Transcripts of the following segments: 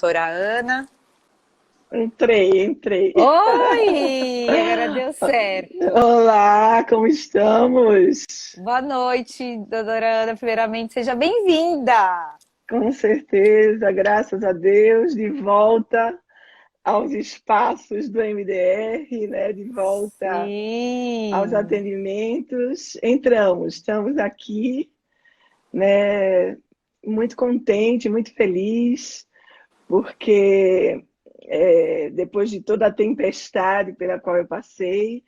doutora Ana. Entrei. Oi! Agora deu certo. Olá, como estamos? Boa noite, doutora Ana. Primeiramente, seja bem-vinda. Com certeza, graças a Deus, de volta aos espaços do MDR, né? De volta aos Sim. atendimentos. Estamos aqui, né? Muito contente, muito feliz, porque depois de toda a tempestade pela qual eu passei,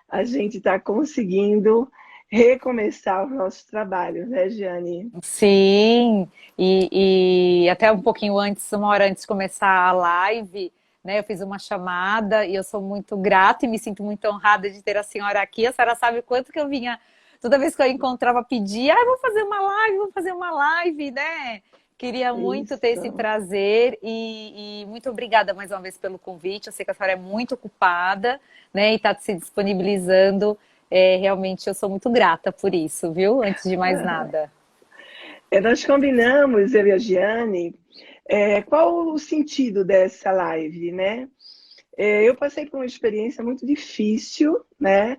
a gente está conseguindo recomeçar os nossos trabalhos, né, Giane? Sim, e até um pouquinho antes, uma hora antes de começar a live, né, eu fiz uma chamada e eu sou muito grata e me sinto muito honrada de ter a senhora aqui. A senhora sabe o quanto que eu vinha, toda vez que eu encontrava, pedia, vou fazer uma live, né? Queria muito ter esse Isso. prazer e muito obrigada mais uma vez pelo convite. Eu sei que a senhora é muito ocupada, né, e está se disponibilizando. Realmente eu sou muito grata por isso, viu? Antes de mais nada. Nós combinamos, eu e a Giane, qual o sentido dessa live, né? Eu passei por uma experiência muito difícil, né?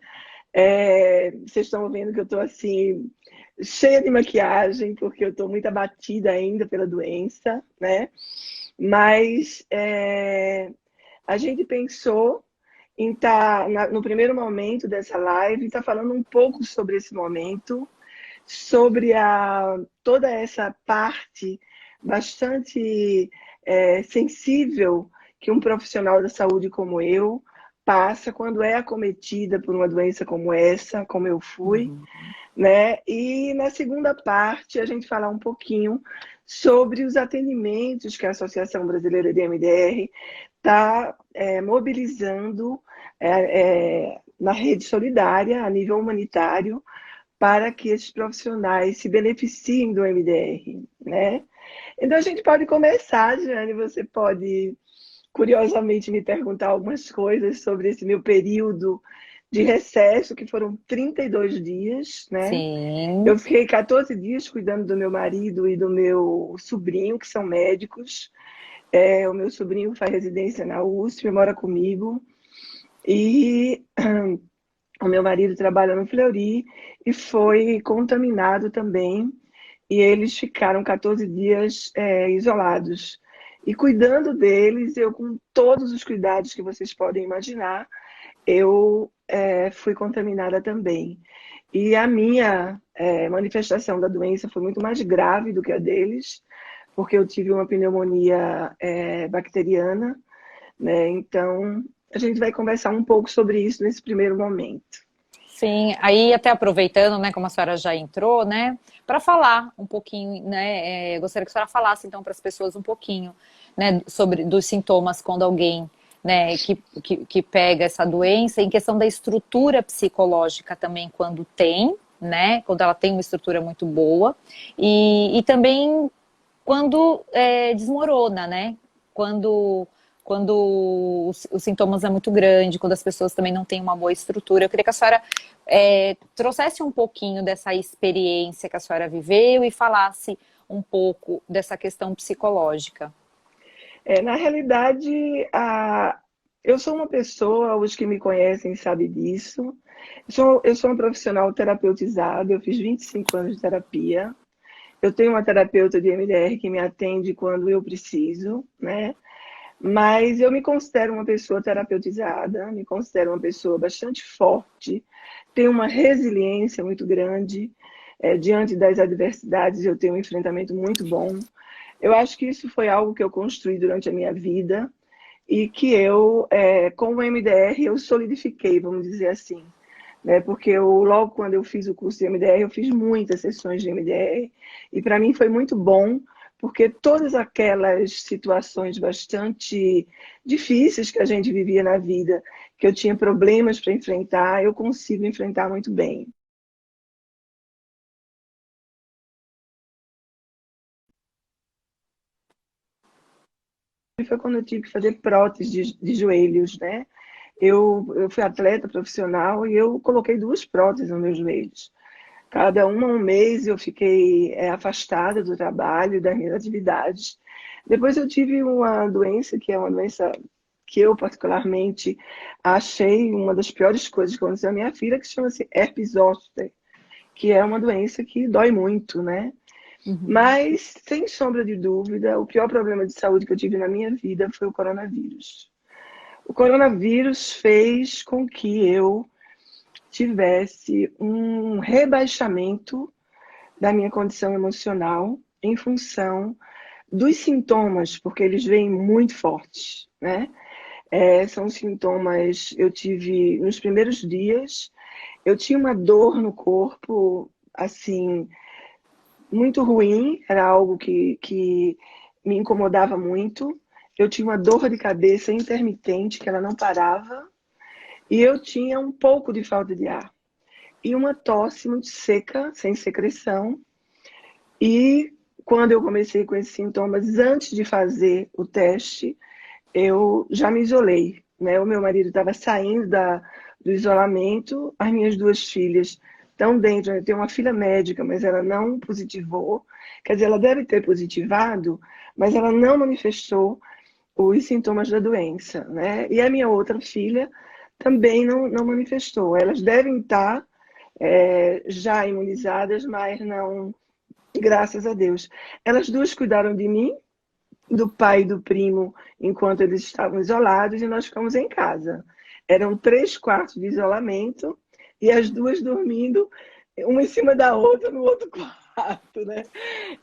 Vocês estão vendo que eu estou assim, cheia de maquiagem, porque eu estou muito abatida ainda pela doença, né? Mas a gente pensou em estar, no primeiro momento dessa live, estar falando um pouco sobre esse momento, sobre toda essa parte bastante sensível que um profissional da saúde como eu passa quando é acometida por uma doença como essa, como eu fui, Uhum. né? E na segunda parte a gente falar um pouquinho sobre os atendimentos que a Associação Brasileira de MDR está mobilizando na rede solidária, a nível humanitário, para que esses profissionais se beneficiem do MDR, né? Então a gente pode começar, Jane, você pode curiosamente me perguntar algumas coisas sobre esse meu período de recesso, que foram 32 dias, né? Sim. Eu fiquei 14 dias cuidando do meu marido e do meu sobrinho, que são médicos. O meu sobrinho faz residência na USP, mora comigo. E o meu marido trabalha no Fleury e foi contaminado também. E eles ficaram 14 dias isolados. E cuidando deles, eu com todos os cuidados que vocês podem imaginar, eu fui contaminada também. E a minha manifestação da doença foi muito mais grave do que a deles, porque eu tive uma pneumonia bacteriana, né? Então, a gente vai conversar um pouco sobre isso nesse primeiro momento. Sim, aí até aproveitando, né, como a senhora já entrou, né, para falar um pouquinho, né, gostaria que a senhora falasse então para as pessoas um pouquinho, né, sobre dos sintomas quando alguém, né, que pega essa doença, em questão da estrutura psicológica também quando tem, né, quando ela tem uma estrutura muito boa, e também quando desmorona, né? Quando, quando os sintomas é muito grande, quando as pessoas também não têm uma boa estrutura. Eu queria que a senhora trouxesse um pouquinho dessa experiência que a senhora viveu e falasse um pouco dessa questão psicológica. Na realidade, eu sou uma pessoa, os que me conhecem sabem disso. Eu sou uma profissional terapeutizada, eu fiz 25 anos de terapia. Eu tenho uma terapeuta de MDR que me atende quando eu preciso, né? Mas eu me considero uma pessoa terapeutizada, me considero uma pessoa bastante forte, tenho uma resiliência muito grande. Diante das adversidades, eu tenho um enfrentamento muito bom. Eu acho que isso foi algo que eu construí durante a minha vida e que eu, com o MDR, eu solidifiquei, vamos dizer assim, né? Porque logo quando eu fiz o curso de MDR, eu fiz muitas sessões de MDR e para mim foi muito bom, porque todas aquelas situações bastante difíceis que a gente vivia na vida, que eu tinha problemas para enfrentar, eu consigo enfrentar muito bem. E foi quando eu tive que fazer prótese de joelhos, né? Eu fui atleta profissional e eu coloquei 2 próteses nos meus joelhos. Cada uma um mês eu fiquei afastada do trabalho, das minhas atividades. Depois eu tive uma doença, que é uma doença que eu particularmente achei uma das piores coisas que aconteceu à minha filha, que chama-se herpes zoster, que é uma doença que dói muito, né? Uhum. Mas, sem sombra de dúvida, o pior problema de saúde que eu tive na minha vida foi o coronavírus. O coronavírus fez com que eu tivesse um rebaixamento da minha condição emocional em função dos sintomas, porque eles vêm muito fortes, né? São sintomas, eu tive nos primeiros dias, eu tinha uma dor no corpo, assim, muito ruim, era algo que me incomodava muito. Eu tinha uma dor de cabeça intermitente, que ela não parava, e eu tinha um pouco de falta de ar. E uma tosse muito seca, sem secreção. E quando eu comecei com esses sintomas, antes de fazer o teste, eu já me isolei, né? O meu marido estava saindo do isolamento, as minhas duas filhas estão dentro. Eu tenho uma filha médica, mas ela não positivou. Quer dizer, ela deve ter positivado, mas ela não manifestou os sintomas da doença, né? E a minha outra filha também não manifestou. Elas devem estar já imunizadas, mas não, graças a Deus. Elas duas cuidaram de mim, do pai e do primo, enquanto eles estavam isolados, e nós ficamos em casa. Eram 3 quartos de isolamento e as duas dormindo, uma em cima da outra, no outro quarto, né?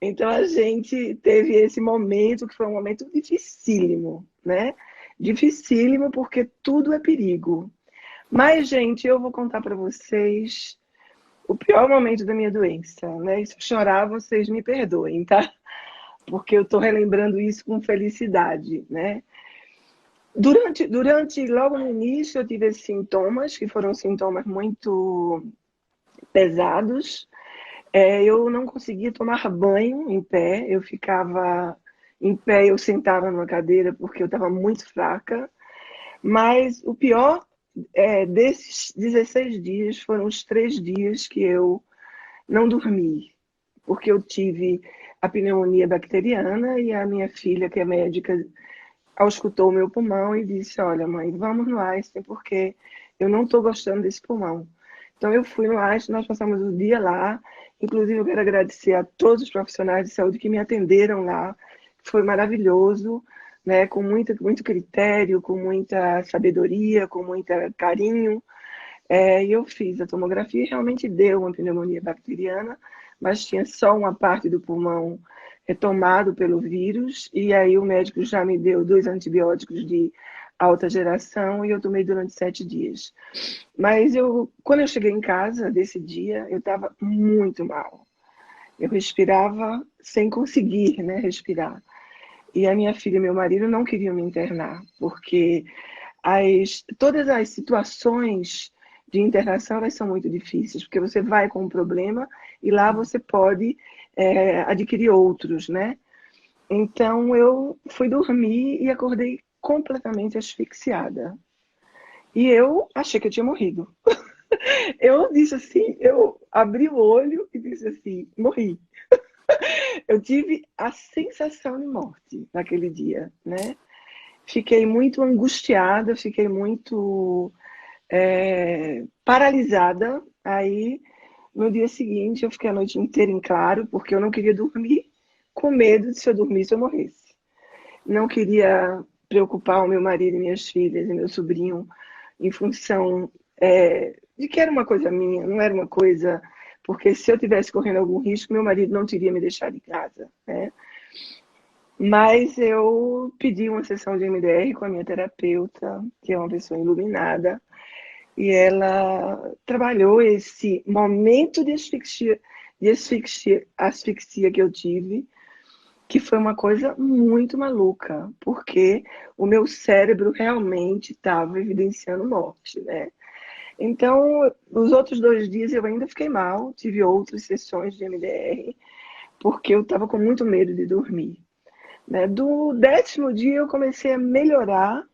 Então a gente teve esse momento, que foi um momento dificílimo, né? Dificílimo porque tudo é perigo. Mas, gente, eu vou contar para vocês o pior momento da minha doença, né? E se eu chorar, vocês me perdoem, tá? Porque eu estou relembrando isso com felicidade, né? Logo no início, eu tive esses sintomas, que foram sintomas muito pesados. Eu não conseguia tomar banho em pé, eu ficava em pé, eu sentava numa cadeira porque eu estava muito fraca. Mas o pior desses 16 dias foram os 3 dias que eu não dormi, porque eu tive a pneumonia bacteriana e a minha filha, que é médica, auscultou o meu pulmão e disse: Olha, mãe, vamos no Einstein, porque eu não estou gostando desse pulmão. Então eu fui no Einstein, nós passamos o dia lá. Inclusive, eu quero agradecer a todos os profissionais de saúde que me atenderam lá, foi maravilhoso, né? Com muito critério, com muita sabedoria, com muito carinho. E eu fiz a tomografia e realmente deu uma pneumonia bacteriana, mas tinha só uma parte do pulmão tomado pelo vírus, e aí o médico já me deu 2 antibióticos de alta geração e eu tomei durante 7 dias. Mas quando eu cheguei em casa desse dia, eu estava muito mal. Eu respirava sem conseguir, né, respirar. E a minha filha e meu marido não queriam me internar, porque todas as situações de internação elas são muito difíceis, porque você vai com um problema e lá você pode adquirir outros, né? Então eu fui dormir e acordei completamente asfixiada. E eu achei que eu tinha morrido. Eu disse assim, eu abri o olho e disse assim, morri. Eu tive a sensação de morte naquele dia, né? Fiquei muito angustiada, fiquei muito paralisada. Aí, no dia seguinte, eu fiquei a noite inteira em claro, porque eu não queria dormir, com medo de se eu dormisse eu morresse. Não queria preocupar o meu marido e minhas filhas e meu sobrinho em função de que era uma coisa minha, não era uma coisa... Porque se eu tivesse correndo algum risco, meu marido não teria me deixado em casa, né? Mas eu pedi uma sessão de MDR com a minha terapeuta, que é uma pessoa iluminada, e ela trabalhou esse momento asfixia que eu tive, que foi uma coisa muito maluca, porque o meu cérebro realmente estava evidenciando morte, né? Então, os outros 2 dias eu ainda fiquei mal, tive outras sessões de MDR, porque eu estava com muito medo de dormir, né? Do 10º dia eu comecei a melhorar.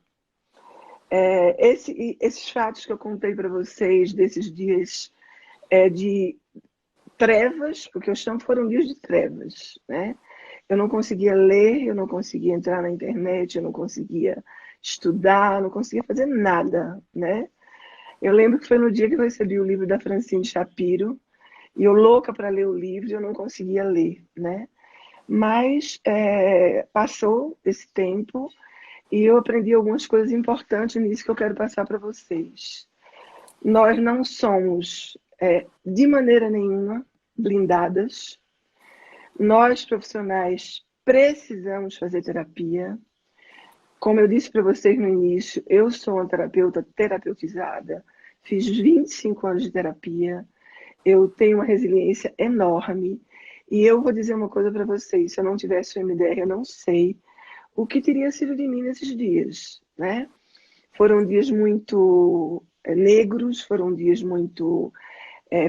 Esses fatos que eu contei para vocês, desses dias de trevas, porque os chão foram dias de trevas, né? Eu não conseguia ler, eu não conseguia entrar na internet, eu não conseguia estudar, eu não conseguia fazer nada, né? Eu lembro que foi no dia que eu recebi o livro da Francine Shapiro, e eu louca para ler o livro, e eu não conseguia ler, né? Mas passou esse tempo e eu aprendi algumas coisas importantes nisso que eu quero passar para vocês. Nós não somos, de maneira nenhuma, blindadas. Nós, profissionais, precisamos fazer terapia. Como eu disse para vocês no início, eu sou uma terapeuta terapeutizada, fiz 25 anos de terapia, eu tenho uma resiliência enorme. E eu vou dizer uma coisa para vocês, se eu não tivesse o MDR, eu não sei o que teria sido de mim nesses dias, né? Foram dias muito negros, foram dias muito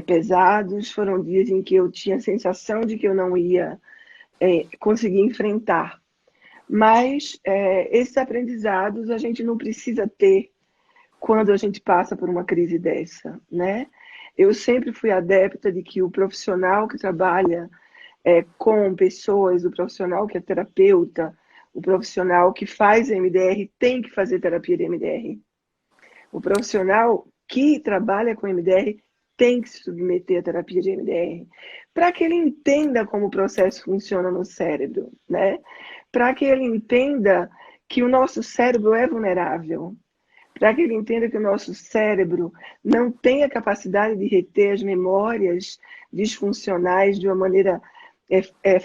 pesados, foram dias em que eu tinha a sensação de que eu não ia conseguir enfrentar. Mas esses aprendizados a gente não precisa ter quando a gente passa por uma crise dessa, né? Eu sempre fui adepta de que o profissional que trabalha com pessoas, o profissional que é terapeuta, o profissional que faz MDR tem que fazer terapia de MDR. O profissional que trabalha com MDR tem que se submeter à terapia de MDR, para que ele entenda como o processo funciona no cérebro, né? Para que ele entenda que o nosso cérebro é vulnerável, para que ele entenda que o nosso cérebro não tem a capacidade de reter as memórias disfuncionais de uma maneira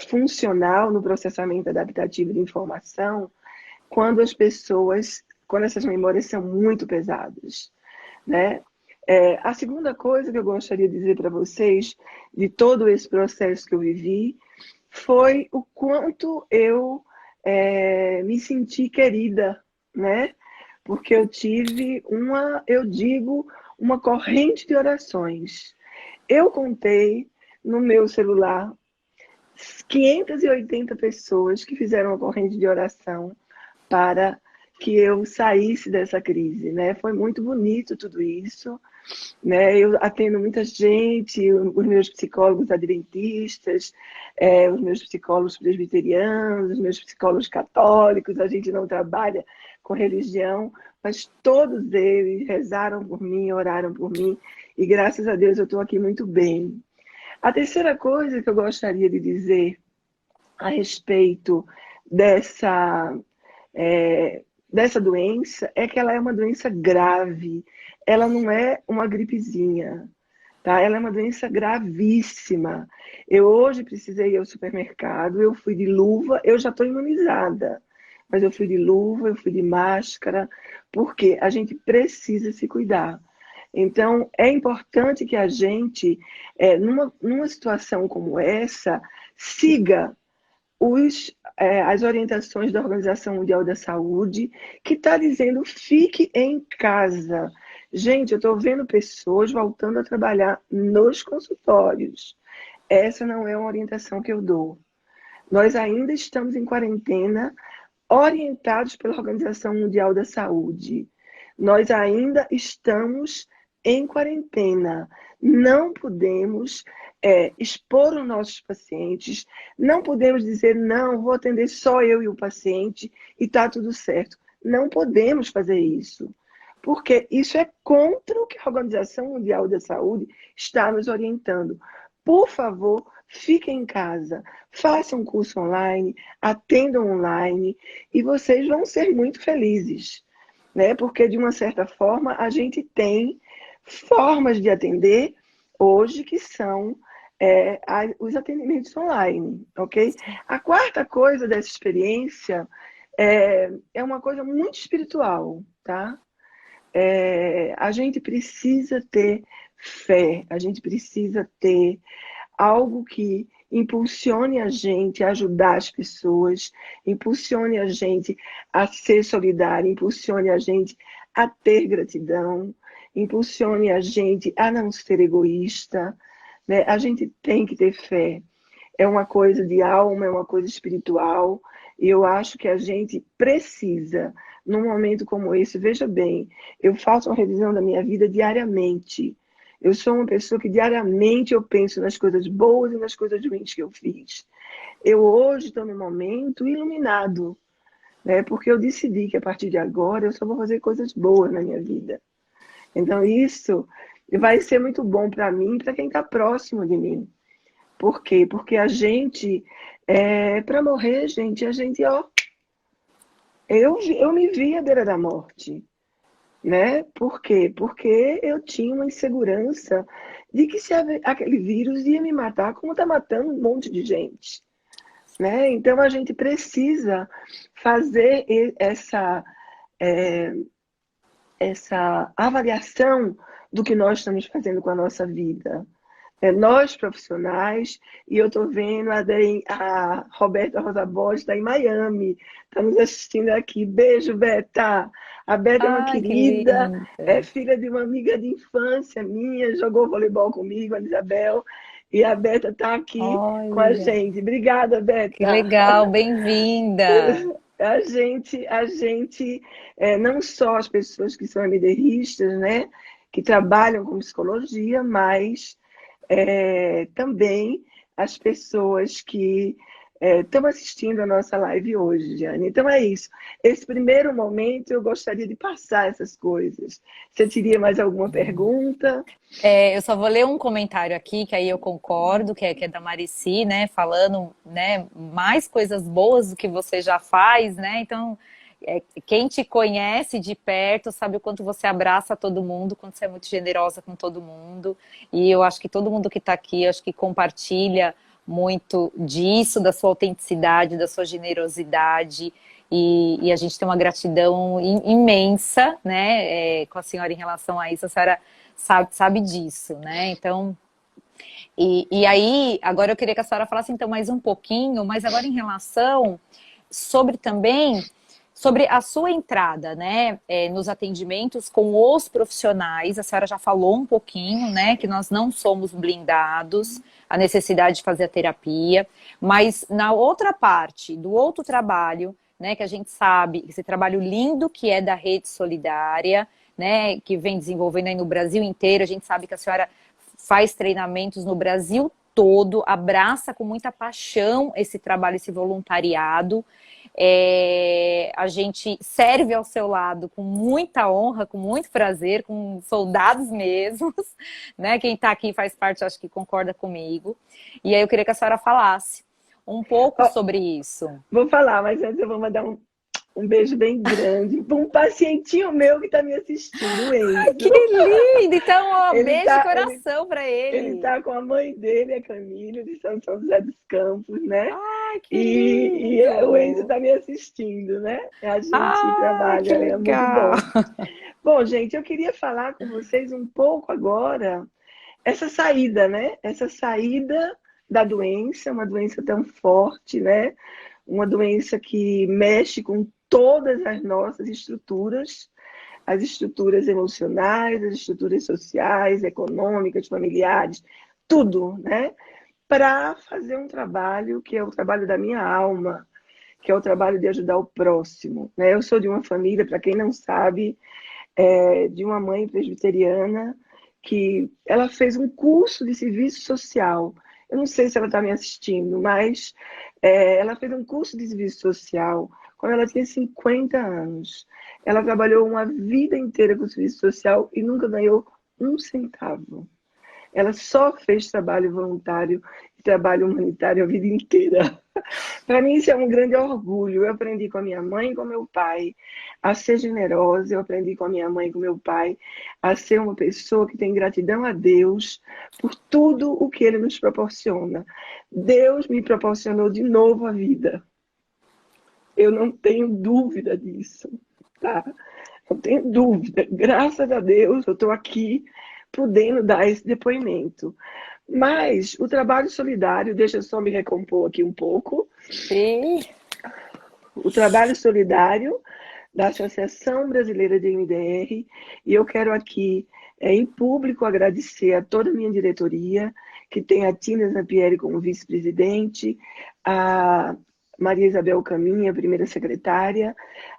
funcional no processamento adaptativo de informação, quando essas memórias são muito pesadas, né? A segunda coisa que eu gostaria de dizer para vocês, de todo esse processo que eu vivi, foi o quanto eu me senti querida, né? Porque eu tive uma corrente de orações. Eu contei no meu celular 580 pessoas que fizeram uma corrente de oração para que eu saísse dessa crise, né? Foi muito bonito tudo isso, né? Eu atendo muita gente, os meus psicólogos adventistas, os meus psicólogos presbiterianos, os meus psicólogos católicos, a gente não trabalha com religião, mas todos eles rezaram por mim, oraram por mim, e graças a Deus eu estou aqui muito bem. A terceira coisa que eu gostaria de dizer a respeito dessa doença é que ela é uma doença grave. Ela não é uma gripezinha, tá? Ela é uma doença gravíssima. Eu hoje precisei ir ao supermercado, eu fui de luva, eu já estou imunizada, mas eu fui de luva, eu fui de máscara, porque a gente precisa se cuidar. Então, é importante que a gente, numa situação como essa, siga as orientações da Organização Mundial da Saúde, que está dizendo fique em casa. Gente, eu estou vendo pessoas voltando a trabalhar nos consultórios. Essa não é uma orientação que eu dou. Nós ainda estamos em quarentena, orientados pela Organização Mundial da Saúde. Nós ainda estamos em quarentena. Não podemos expor os nossos pacientes, não podemos dizer, não, vou atender só eu e o paciente e está tudo certo. Não podemos fazer isso, porque isso é contra o que a Organização Mundial da Saúde está nos orientando. Por favor, fiquem em casa, façam um curso online, atendam online e vocês vão ser muito felizes, né? Porque, de uma certa forma, a gente tem formas de atender hoje que são os atendimentos online, ok? A quarta coisa dessa experiência é uma coisa muito espiritual, tá? A gente precisa ter fé, a gente precisa ter algo que impulsione a gente a ajudar as pessoas, impulsione a gente a ser solidário, impulsione a gente a ter gratidão, impulsione a gente a não ser egoísta, né? A gente tem que ter fé. É uma coisa de alma, é uma coisa espiritual, e eu acho que a gente precisa, num momento como esse, veja bem, eu faço uma revisão da minha vida diariamente. Eu sou uma pessoa que diariamente eu penso nas coisas boas e nas coisas ruins que eu fiz. Eu hoje estou num momento iluminado, né? Porque eu decidi que a partir de agora eu só vou fazer coisas boas na minha vida. Então isso vai ser muito bom para mim e para quem está próximo de mim. Por quê? Porque a gente, para morrer, gente, a gente, ó, eu me vi à beira da morte, né? Por quê? Porque eu tinha uma insegurança de que se aquele vírus ia me matar, como está matando um monte de gente, né? Então a gente precisa fazer é, essa avaliação do que nós estamos fazendo com a nossa vida. Nós profissionais, e eu estou vendo a Roberta Rosa Borges está em Miami, está nos assistindo aqui. Beijo, Beta! A Beta é uma Ai, que querida, linda. é filha de uma amiga de infância minha, jogou voleibol comigo, a Isabel, e a Beta está aqui com a Olha, gente. Obrigada, que Beta! legal, bem-vinda. Não só as pessoas que são MDRistas, né, que trabalham com psicologia, mas também as pessoas que estão assistindo a nossa live hoje, Diane. Então é isso. Esse primeiro momento eu gostaria de passar essas coisas. Você teria mais alguma pergunta? Eu só vou ler um comentário aqui, que aí eu concordo, que é da Marici, né, falando, né, mais coisas boas do que você já faz, né, então, quem te conhece de perto sabe o quanto você abraça todo mundo, quanto você é muito generosa com todo mundo, e eu acho que todo mundo que está aqui, eu acho que compartilha muito disso, da sua autenticidade, da sua generosidade, e a gente tem uma gratidão imensa, né, com a senhora em relação a isso. A senhora sabe disso, né? Então, e aí, agora eu queria que a senhora falasse então mais um pouquinho, mas agora em relação sobre também sobre a sua entrada, né, nos atendimentos com os profissionais. A senhora já falou um pouquinho, né, que nós não somos blindados, a necessidade de fazer a terapia, mas na outra parte, do outro trabalho, né, que a gente sabe, esse trabalho lindo que é da Rede Solidária, né, que vem desenvolvendo aí no Brasil inteiro. A gente sabe que a senhora faz treinamentos no Brasil todo, abraça com muita paixão esse trabalho, esse voluntariado. A gente serve ao seu lado com muita honra, com muito prazer, com soldados mesmos, né? Quem está aqui faz parte, acho que concorda comigo. E aí eu queria que a senhora falasse um pouco Ó, sobre isso. vou falar, mas antes eu vou mandar um beijo bem grande para um pacientinho meu que está me assistindo, o Que Enzo. lindo! Então, ó, Ele beijo de tá, ele, coração para ele ele. tá com a mãe dele, a Camila, de São José dos Campos, né? Ai, que E o Enzo lindo! está me assistindo, né? A gente Ai, que trabalha, é muito legal! bom. Bom, gente, eu queria falar com vocês um pouco agora essa saída, né? Essa saída da doença, uma doença tão forte, né? Uma doença que mexe com todas as nossas estruturas, as estruturas emocionais, as estruturas sociais, econômicas, familiares, tudo, né? Para fazer um trabalho que é o trabalho da minha alma, que é o trabalho de ajudar o próximo, né? Eu sou de uma família, para quem não sabe, de uma mãe presbiteriana que ela fez um curso de serviço social. Eu não sei se ela está me assistindo, mas ela fez um curso de serviço social quando ela tinha 50 anos. Ela trabalhou uma vida inteira com serviço social e nunca ganhou um centavo. Ela só fez trabalho voluntário e trabalho humanitário a vida inteira. Para mim, isso é um grande orgulho. Eu aprendi com a minha mãe e com meu pai a ser generosa. Eu aprendi com a minha mãe e com meu pai a ser uma pessoa que tem gratidão a Deus por tudo o que Ele nos proporciona. Deus me proporcionou de novo a vida. Eu não tenho dúvida disso, tá? Não tenho dúvida. Graças a Deus, eu estou aqui podendo dar esse depoimento. Mas o trabalho solidário, deixa eu só me recompor aqui um pouco. Sim. O trabalho solidário da Associação Brasileira de MDR, e eu quero aqui, em público, agradecer a toda a minha diretoria, que tem a Tina Zampieri como vice-presidente, a Maria Isabel Caminha, primeira secretária,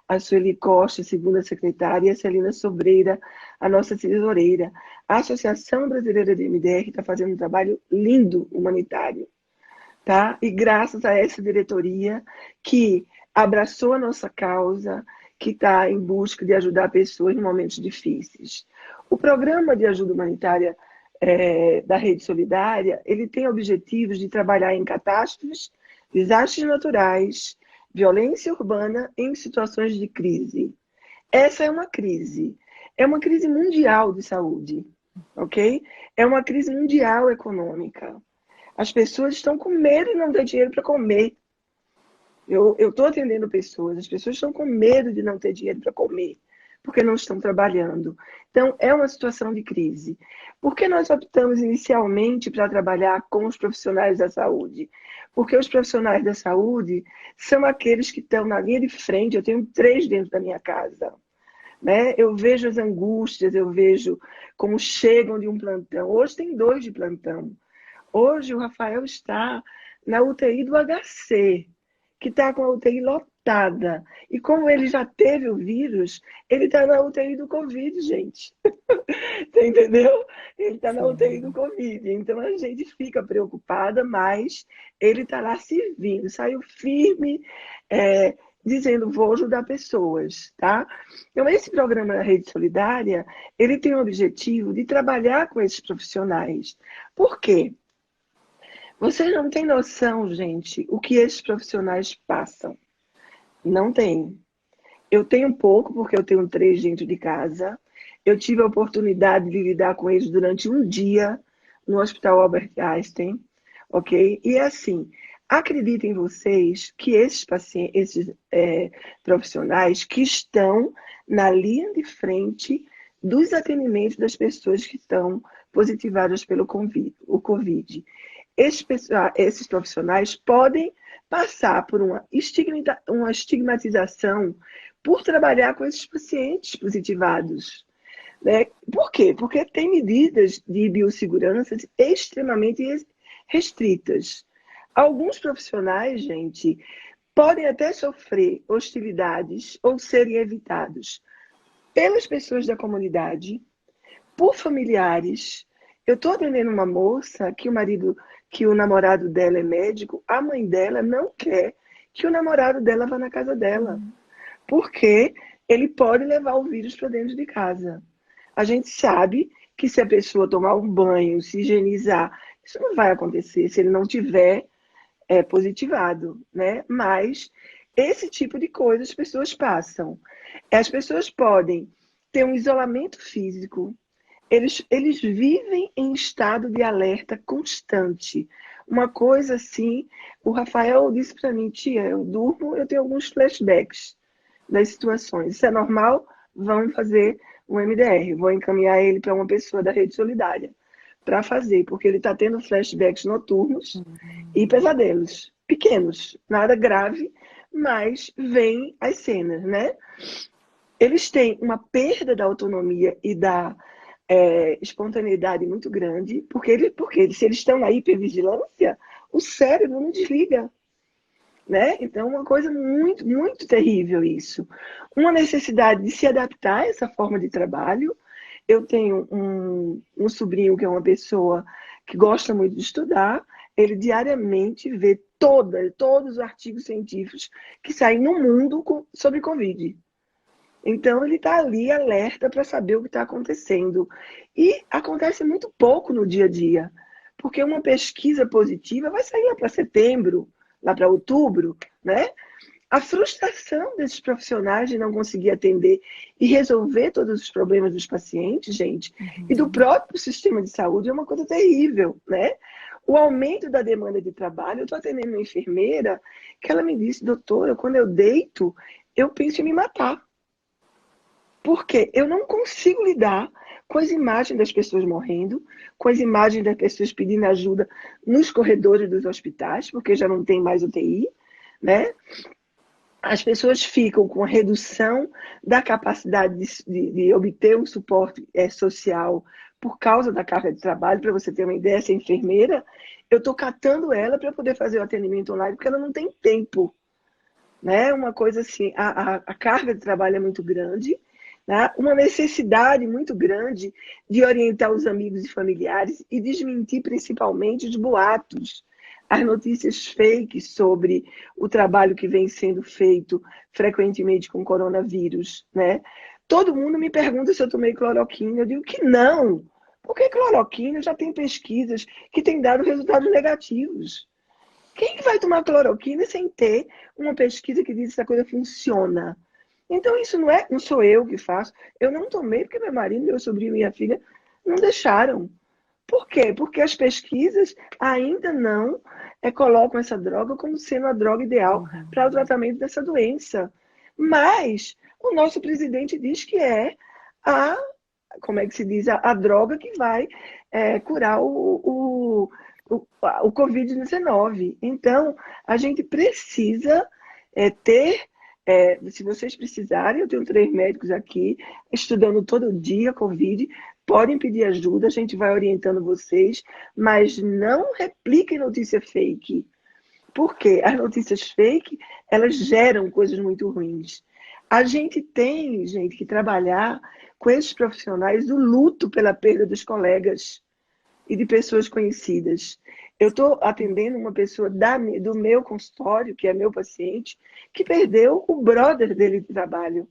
a Sueli Costa, segunda secretária, e a Celina Sobreira, a nossa tesoureira. A Associação Brasileira de MDR está fazendo um trabalho lindo, humanitário. tá? E graças a essa diretoria que abraçou a nossa causa, que está em busca de ajudar pessoas em momentos difíceis. O programa de ajuda humanitária da Rede Solidária, ele tem objetivos de trabalhar em catástrofes, desastres naturais, violência urbana em situações de crise. Essa é uma crise mundial de saúde, ok? É uma crise mundial econômica. As pessoas estão com medo de não ter dinheiro para comer. Eu estou atendendo pessoas, as pessoas estão com medo de não ter dinheiro para comer, porque não estão trabalhando. Então, é uma situação de crise. Por que nós optamos inicialmente para trabalhar com os profissionais da saúde? Porque os profissionais da saúde são aqueles que estão na linha de frente. Eu tenho 3 dentro da minha casa, né? Eu vejo as angústias, eu vejo como chegam de um plantão. Hoje tem 2 de plantão. Hoje o Rafael está na UTI do HC, que está com a UTI lotada. E como ele já teve o vírus, ele está na UTI do Covid, gente. Você entendeu? Ele está na UTI do Covid. Então a gente fica preocupada, mas ele está lá servindo. Saiu firme, dizendo, vou ajudar pessoas, tá? Então esse programa da Rede Solidária, ele tem o objetivo de trabalhar com esses profissionais. Por quê? Vocês não têm noção, gente, o que esses profissionais passam. Não tem. Eu tenho um pouco, porque eu tenho 3 dentro de casa. Eu tive a oportunidade de lidar com eles durante um dia no Hospital Albert Einstein, ok? E assim, acreditem vocês que esses pacientes, profissionais que estão na linha de frente dos atendimentos das pessoas que estão positivadas pelo Covid. Esses profissionais podem passar por uma estigmatização por trabalhar com esses pacientes positivados, né? Por quê? Porque tem medidas de biossegurança extremamente restritas. Alguns profissionais, gente, podem até sofrer hostilidades ou serem evitados pelas pessoas da comunidade, por familiares. Eu estou atendendo uma moça que o namorado dela é médico, a mãe dela não quer que o namorado dela vá na casa dela, porque ele pode levar o vírus para dentro de casa. A gente sabe que se a pessoa tomar um banho, se higienizar, isso não vai acontecer se ele não tiver positivado, né? Mas esse tipo de coisa as pessoas passam. As pessoas podem ter um isolamento físico. Eles vivem em estado de alerta constante. Uma coisa assim, o Rafael disse para mim, tia, eu durmo, eu tenho alguns flashbacks das situações. Isso é normal? Vamos fazer um MDR. Vou encaminhar ele para uma pessoa da Rede Solidária para fazer, porque ele está tendo flashbacks noturnos e pesadelos pequenos, nada grave, mas vem as cenas, né? Eles têm uma perda da autonomia e da espontaneidade muito grande, porque se eles estão na hipervigilância, o cérebro não desliga, né? Então, uma coisa muito, muito terrível isso. Uma necessidade de se adaptar a essa forma de trabalho. Eu tenho um sobrinho que é uma pessoa que gosta muito de estudar, ele diariamente vê todos os artigos científicos que saem no mundo sobre Covid. Então, ele está ali alerta para saber o que está acontecendo. E acontece muito pouco no dia a dia, porque uma pesquisa positiva vai sair lá para setembro, lá para outubro, né? A frustração desses profissionais de não conseguir atender e resolver todos os problemas dos pacientes, gente, e do próprio sistema de saúde é uma coisa terrível, né? O aumento da demanda de trabalho, eu estou atendendo uma enfermeira que ela me disse, doutora, quando eu deito, eu penso em me matar. Porque eu não consigo lidar com as imagens das pessoas morrendo, com as imagens das pessoas pedindo ajuda nos corredores dos hospitais, porque já não tem mais UTI, né? As pessoas ficam com a redução da capacidade de obter um suporte social por causa da carga de trabalho. Para você ter uma ideia, essa enfermeira, eu estou catando ela para poder fazer o atendimento online, porque ela não tem tempo, né? Uma coisa assim, a carga de trabalho é muito grande, né? Uma necessidade muito grande de orientar os amigos e familiares e desmentir principalmente os boatos. as notícias fake sobre o trabalho que vem sendo feito frequentemente com coronavírus, né? Todo mundo me pergunta se eu tomei cloroquina, eu digo que não, porque cloroquina já tem pesquisas que têm dado resultados negativos. Quem vai tomar cloroquina sem ter uma pesquisa que diz que essa coisa funciona? Então isso não sou eu que faço. Eu não tomei porque meu marido, meu sobrinho e minha filha não deixaram. Por quê? Porque as pesquisas ainda não colocam essa droga como sendo a droga ideal para o tratamento dessa doença. Mas o nosso presidente diz que é a, como é que se diz, a droga que vai curar o Covid-19. Então, a gente precisa ter, se vocês precisarem, eu tenho 3 médicos aqui, estudando todo dia Covid, podem pedir ajuda, a gente vai orientando vocês, mas não repliquem notícia fake. Por quê? As notícias fake, elas geram coisas muito ruins. A gente tem, gente, que trabalhar com esses profissionais do luto pela perda dos colegas e de pessoas conhecidas. Eu estou atendendo uma pessoa do meu consultório, que é meu paciente, que perdeu o brother dele de trabalho.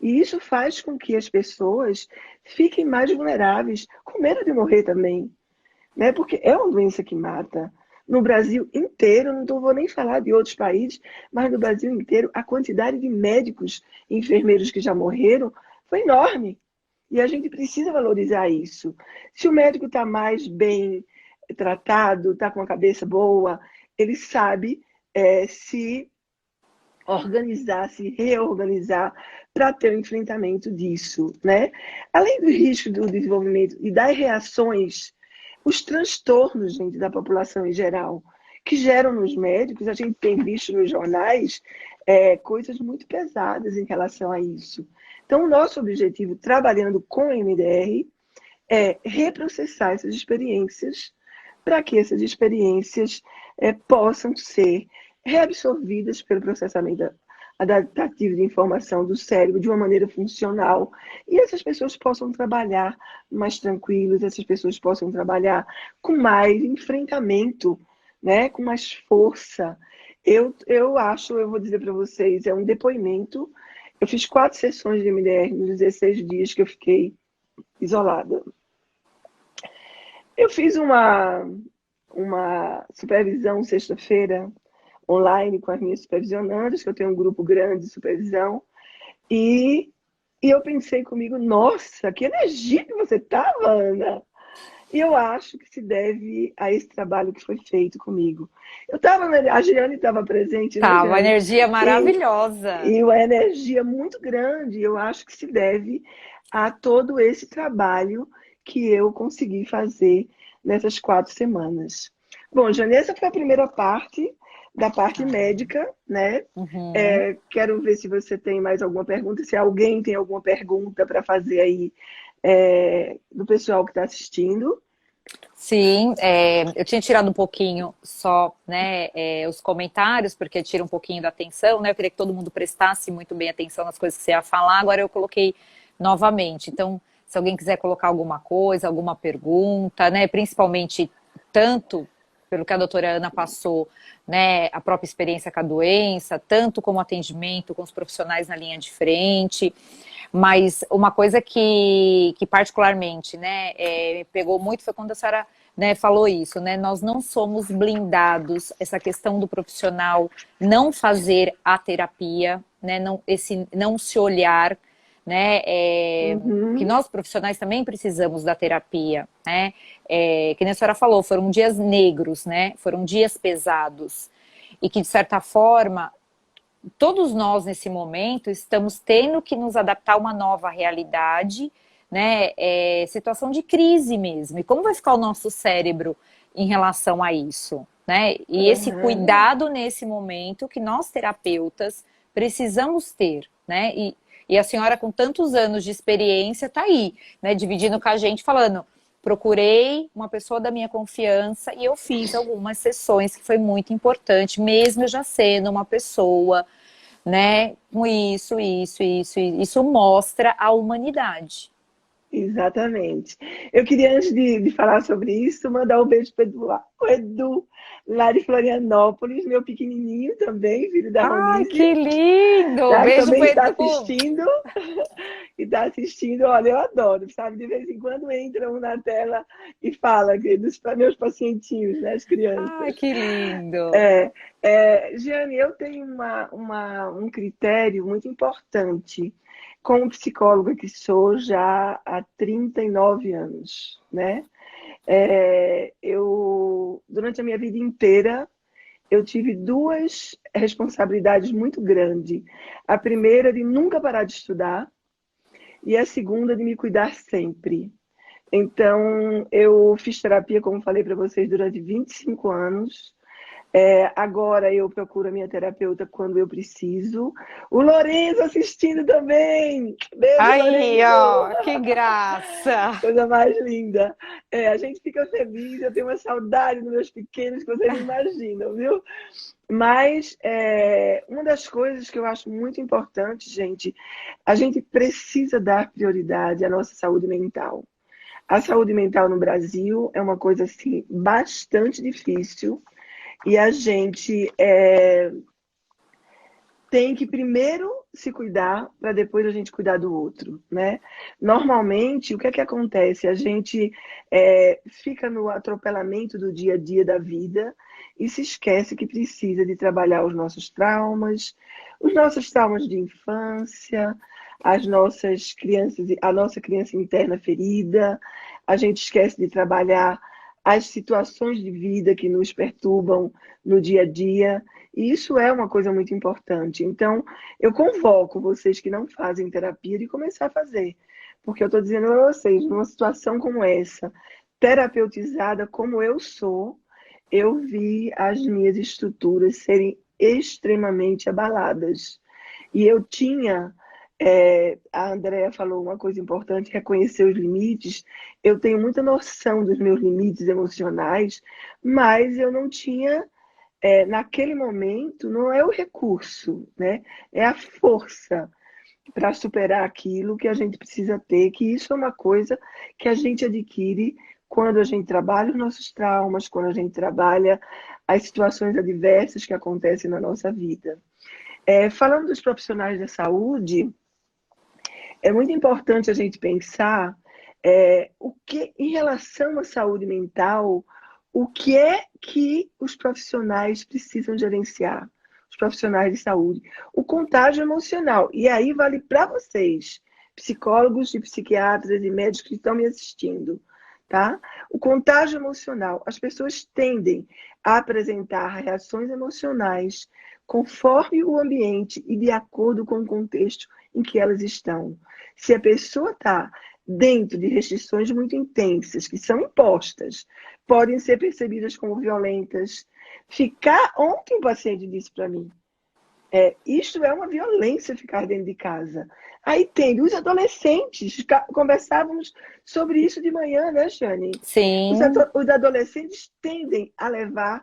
E isso faz com que as pessoas fiquem mais vulneráveis, com medo de morrer também, né? Porque é uma doença que mata. No Brasil inteiro, não vou nem falar de outros países, mas no Brasil inteiro, a quantidade de médicos e enfermeiros que já morreram foi enorme. E a gente precisa valorizar isso. Se o médico está mais bem tratado, está com a cabeça boa, ele sabe se organizar, se reorganizar para ter o enfrentamento disso, né? Além do risco do desenvolvimento e das reações, os transtornos, gente, da população em geral, que geram nos médicos, a gente tem visto nos jornais coisas muito pesadas em relação a isso. Então, o nosso objetivo, trabalhando com o MDR, é reprocessar essas experiências para que essas experiências possam ser reabsorvidas pelo processamento adaptativo de informação do cérebro de uma maneira funcional e essas pessoas possam trabalhar mais tranquilos, essas pessoas possam trabalhar com mais enfrentamento, né? Com mais força. Eu acho, eu vou dizer para vocês, é um depoimento. Eu fiz 4 sessões de MDR nos 16 dias que eu fiquei isolada. Eu fiz uma supervisão sexta-feira online com as minhas supervisionandas, que eu tenho um grupo grande de supervisão, e eu pensei comigo, nossa, que energia que você estava, Ana! E eu acho que se deve a esse trabalho que foi feito comigo. A Giane estava presente, né, Tá, uma Giane? energia maravilhosa. E uma energia muito grande. Eu acho que se deve a todo esse trabalho que eu consegui fazer nessas 4 semanas. Bom, Giane, essa foi a primeira parte da parte médica, né? Quero ver se você tem mais alguma pergunta, se alguém tem alguma pergunta para fazer aí do pessoal que está assistindo. Sim, eu tinha tirado um pouquinho só, né, os comentários, porque tira um pouquinho da atenção, né? Eu queria que todo mundo prestasse muito bem atenção nas coisas que você ia falar, agora eu coloquei novamente. Então, se alguém quiser colocar alguma coisa, alguma pergunta, né, principalmente tanto pelo que a doutora Ana passou, né, a própria experiência com a doença, tanto como atendimento com os profissionais na linha de frente. Mas uma coisa que particularmente, né, me pegou muito foi quando a senhora, né, falou isso, né? Nós não somos blindados, essa questão do profissional não fazer a terapia, né, não se olhar, né, que nós profissionais também precisamos da terapia, né? Que nem a senhora falou, foram dias negros, né? Foram dias pesados e que de certa forma todos nós, nesse momento, estamos tendo que nos adaptar a uma nova realidade, né? Situação de crise mesmo. E como vai ficar o nosso cérebro em relação a isso, né? E esse cuidado nesse momento que nós, terapeutas, precisamos ter, né? E a senhora, com tantos anos de experiência, está aí, né? Dividindo com a gente, falando... Procurei uma pessoa da minha confiança e eu fiz algumas sessões que foi muito importante, mesmo eu já sendo uma pessoa, né, com isso mostra a humanidade, Exatamente. Eu queria, antes de falar sobre isso, mandar um beijo para o Edu, lá de Florianópolis, meu pequenininho também, filho da Ai, Ronise, que lindo! tá? Que Beijo também pro está Edu! assistindo. E está assistindo, olha, eu adoro, sabe? De vez em quando entra um na tela e fala dos meus pacientinhos, né, as Ai, crianças. que lindo! É, Giane, eu tenho um critério muito importante como psicóloga que sou já há 39 anos, né? Durante a minha vida inteira, eu tive duas responsabilidades muito grandes. A primeira de nunca parar de estudar e a segunda de me cuidar sempre. Então, eu fiz terapia, como falei para vocês, durante 25 anos. Agora eu procuro a minha terapeuta quando eu preciso. O Lourenço assistindo também. Beijo, Aí, Lourenço! ó, que graça! Coisa mais linda. A gente fica feliz, eu tenho uma saudade dos meus pequenos que vocês não imaginam, viu? Mas uma das coisas que eu acho muito importante, gente, a gente precisa dar prioridade à nossa saúde mental. A saúde mental no Brasil é uma coisa assim bastante difícil e a gente tem que primeiro se cuidar para depois a gente cuidar do outro, né? Normalmente, o que é que acontece? A gente fica no atropelamento do dia a dia da vida e se esquece que precisa de trabalhar os nossos traumas de infância, as nossas crianças, a nossa criança interna ferida. A gente esquece de trabalhar as situações de vida que nos perturbam no dia a dia. E isso é uma coisa muito importante. Então, eu convoco vocês que não fazem terapia de começar a fazer. Porque eu estou dizendo a vocês, numa situação como essa, terapeutizada como eu sou, eu vi as minhas estruturas serem extremamente abaladas. E eu tinha, a Andrea falou uma coisa importante, reconhecer os limites. Eu tenho muita noção dos meus limites emocionais, mas eu não tinha naquele momento, não é o recurso, né? É a força para superar aquilo que a gente precisa ter, que isso é uma coisa que a gente adquire quando a gente trabalha os nossos traumas, quando a gente trabalha as situações adversas que acontecem na nossa vida. Falando dos profissionais da saúde, é muito importante a gente pensar o que, em relação à saúde mental, o que é que os profissionais precisam gerenciar, os profissionais de saúde. O contágio emocional. E aí vale para vocês, psicólogos e psiquiatras e médicos que estão me assistindo. Tá? O contágio emocional. As pessoas tendem a apresentar reações emocionais conforme o ambiente e de acordo com o contexto em que elas estão. Se a pessoa está dentro de restrições muito intensas, que são impostas, podem ser percebidas como violentas. Ontem um paciente disse para mim, isto é uma violência ficar dentro de casa. Aí tem os adolescentes, conversávamos sobre isso de manhã, né, Shane? Sim, Os adolescentes tendem a levar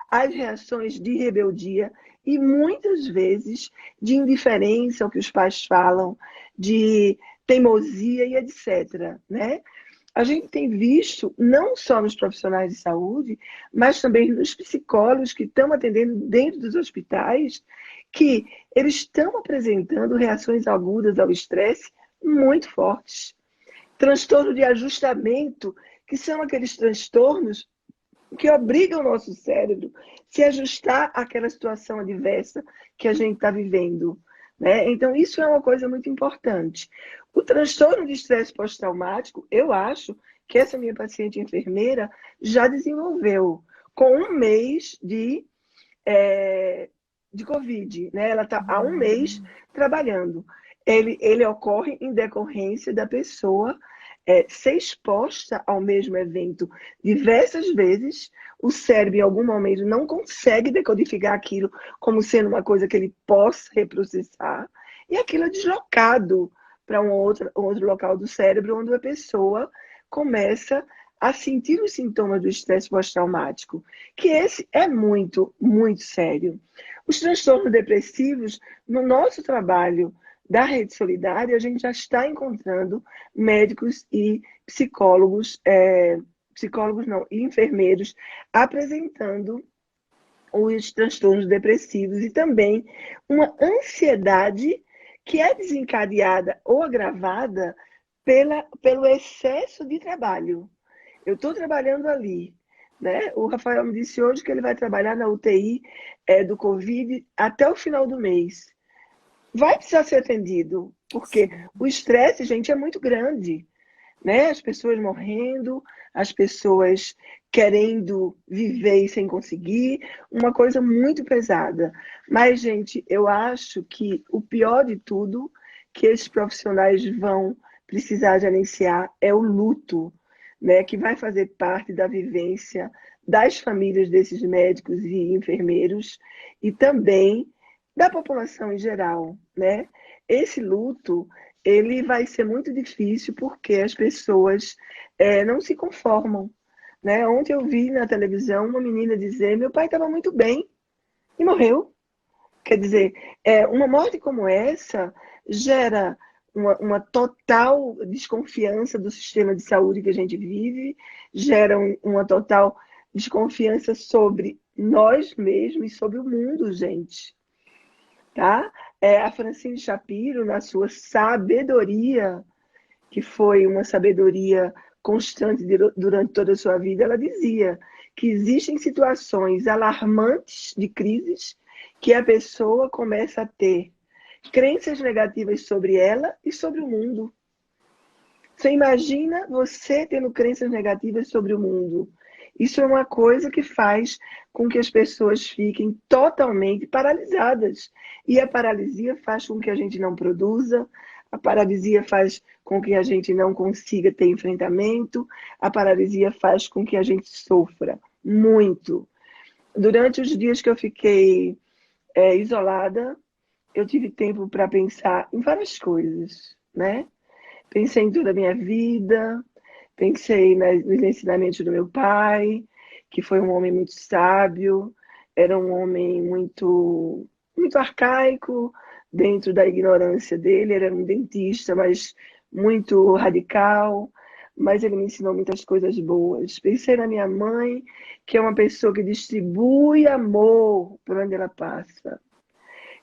as reações de rebeldia e muitas vezes de indiferença ao que os pais falam, de teimosia e etc. Né? A gente tem visto, não só nos profissionais de saúde, mas também nos psicólogos que estão atendendo dentro dos hospitais, que eles estão apresentando reações agudas ao estresse muito fortes. Transtorno de ajustamento, que são aqueles transtornos que obriga o nosso cérebro a se ajustar àquela situação adversa que a gente está vivendo. Né? Então, isso é uma coisa muito importante. O transtorno de estresse pós-traumático, eu acho que essa minha paciente enfermeira já desenvolveu com um mês de Covid. Né? Ela está há um mês trabalhando. Ele ocorre em decorrência da pessoa ser exposta ao mesmo evento diversas vezes, o cérebro em algum momento não consegue decodificar aquilo como sendo uma coisa que ele possa reprocessar, e aquilo é deslocado para um outro local do cérebro, onde a pessoa começa a sentir os sintomas do estresse pós-traumático, que esse é muito, muito sério. Os transtornos depressivos, no nosso trabalho da Rede Solidária, a gente já está encontrando médicos e psicólogos, psicólogos não, e enfermeiros apresentando os transtornos depressivos e também uma ansiedade que é desencadeada ou agravada pelo excesso de trabalho. Eu estou trabalhando ali, né? O Rafael me disse hoje que ele vai trabalhar na UTI do Covid até o final do mês. Vai precisar ser atendido, porque o estresse, gente, é muito grande, né? As pessoas morrendo, as pessoas querendo viver e sem conseguir, uma coisa muito pesada. Mas, gente, eu acho que o pior de tudo que esses profissionais vão precisar gerenciar é o luto, né? Que vai fazer parte da vivência das famílias desses médicos e enfermeiros e também da população em geral, né? Esse luto ele vai ser muito difícil porque as pessoas não se conformam, né? Ontem eu vi na televisão uma menina dizer: meu pai estava muito bem e morreu. Quer dizer, uma morte como essa gera uma total desconfiança do sistema de saúde que a gente vive, gera uma total desconfiança sobre nós mesmos e sobre o mundo, gente. Tá? A Francine Shapiro, na sua sabedoria, que foi uma sabedoria constante durante toda a sua vida, ela dizia que existem situações alarmantes de crises que a pessoa começa a ter crenças negativas sobre ela e sobre o mundo. Você imagina você tendo crenças negativas sobre o mundo. Isso é uma coisa que faz com que as pessoas fiquem totalmente paralisadas. E a paralisia faz com que a gente não produza, a paralisia faz com que a gente não consiga ter enfrentamento, a paralisia faz com que a gente sofra muito. Durante os dias que eu fiquei isolada, eu tive tempo para pensar em várias coisas, né? Pensei em toda a minha vida, pensei nos ensinamentos do meu pai, que foi um homem muito sábio, era um homem muito arcaico, dentro da ignorância dele, era um dentista, mas muito radical, mas ele me ensinou muitas coisas boas. Pensei na minha mãe, que é uma pessoa que distribui amor por onde ela passa.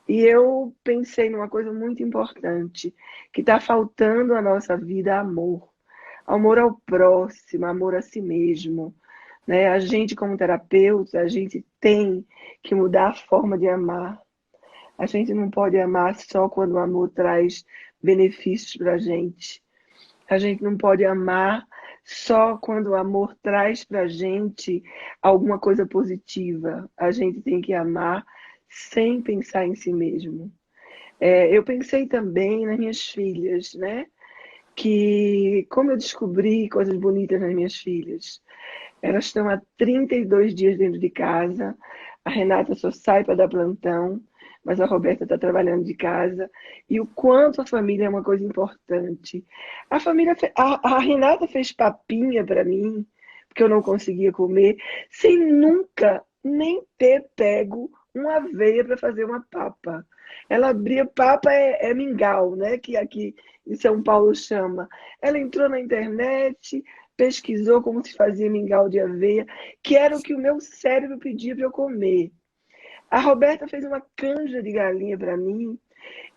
E eu pensei numa coisa muito importante, que está faltando à nossa vida amor. Amor ao próximo, amor a si mesmo. Né? A gente, como terapeuta, a gente tem que mudar a forma de amar. A gente não pode amar só quando o amor traz benefícios para a gente. A gente não pode amar só quando o amor traz para a gente alguma coisa positiva. A gente tem que amar sem pensar em si mesmo. Eu pensei também nas minhas filhas, né? Que como eu descobri coisas bonitas nas minhas filhas. Elas estão há 32 dias dentro de casa. A Renata só sai para dar plantão, mas a Roberta está trabalhando de casa. E o quanto a família é uma coisa importante. A Renata fez papinha para mim, porque eu não conseguia comer, sem nunca nem ter pego uma aveia para fazer uma papa. Ela abria, papa é mingau, né? Que aqui em São Paulo chama. Ela entrou na internet, pesquisou como se fazia mingau de aveia, que era o que o meu cérebro pedia para eu comer. A Roberta fez uma canja de galinha para mim